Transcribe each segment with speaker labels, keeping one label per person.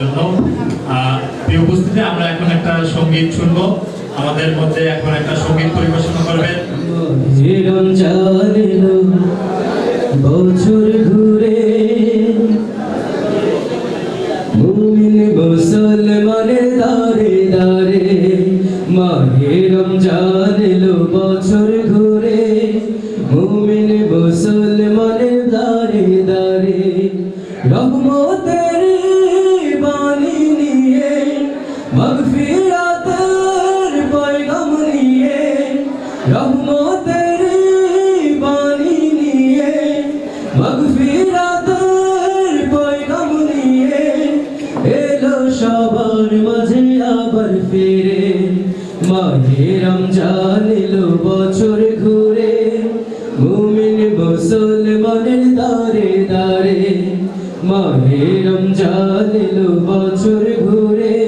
Speaker 1: প্রিয় উপস্থিতি, আমরা এখন একটা সঙ্গীত শুনবো। আমাদের মধ্যে এখন একটা সঙ্গীত পরিবেশনা করবেন।
Speaker 2: বছর ঘুরে মুমিন মুসলমানের দারে দারে মাহে রমজান এলো। বছর ঘুরে মুমিন মুসলমানের দারে দারে রহমতের বাণী নিয়ে মাগফিরাতের পয়গাম নিয়ে রহমতের বাণী নিয়ে মাগফিরাতের পয়গাম নিয়ে এলো সবার মাঝে আবার ফিরে মাহে রমজান এলো। বছর ঘুরে মুমিন মুসলমানের দারে দারে মাহে রমজান এলো। বছর ঘুরে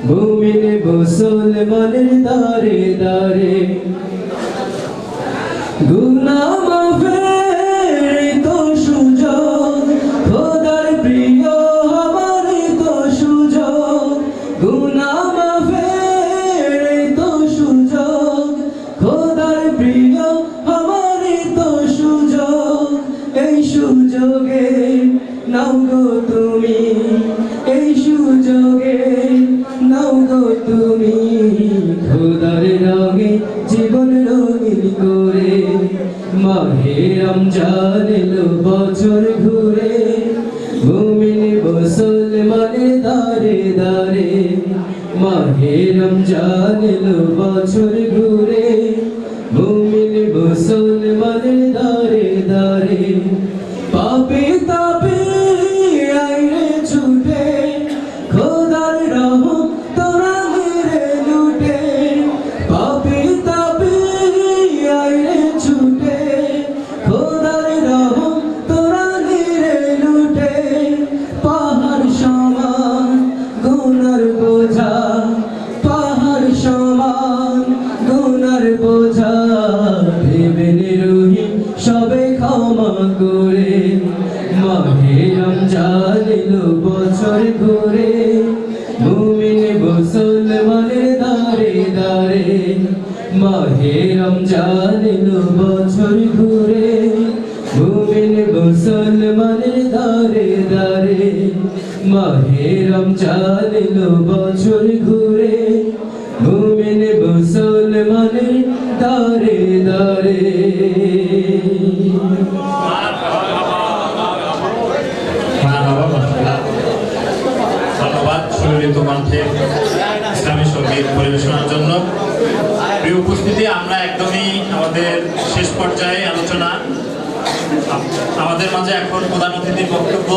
Speaker 2: মুমিন মুসলমানের দারে দারে গুনাহ মাফের তো সুযোগ খোদার প্রিয় আমার তো সুযোগ। গুনাহ মাফের তো সুযোগ খোদার প্রিয় আমার তো সুযোগ। এই সুযোগে নাও গো তুমি, এই সুযোগে নাও গো তুমি খোদার রঙে জীবন রঙিন করে মাহে রমজান এলো। বছর ঘুরে মুমিন মুসলমানের দারে দারে মাহে রমজান এলো। বছর ঘুরে মুমিন মুসলমানের দারে দারে পাপে তাপে আইরে ছুটে খোদার রহম তোরা মেরে লুটে। পাপে তাপে আইরে ছুটে খোদার রহম তোরা মেরে লুটে। পাহাড় সমান গুনার বোঝা, পাহাড় সমান গুনার বোঝা দেবেন রহিম সবে ক্ষমা করে মাহে রমজান এলো। বছর ঘুরে মুমিন মুসলমানের দারে দারে মাহে রমজান এলো। বছর ঘুরে মুমিন মুসলমানের দারে দারে মাহে রমজান এলো। বছর ঘুরে মুমিন মুসলমানের দারে দারে।
Speaker 1: ধন্যবাদ সুললিত কণ্ঠে ইসলামী সঙ্গীত পরিবেশনার জন্য। প্রিয় উপস্থিতি, আমরা একদমই আমাদের শেষ পর্যায়ে আলোচনা। আমাদের মাঝে এখন প্রধান অতিথির বক্তব্য।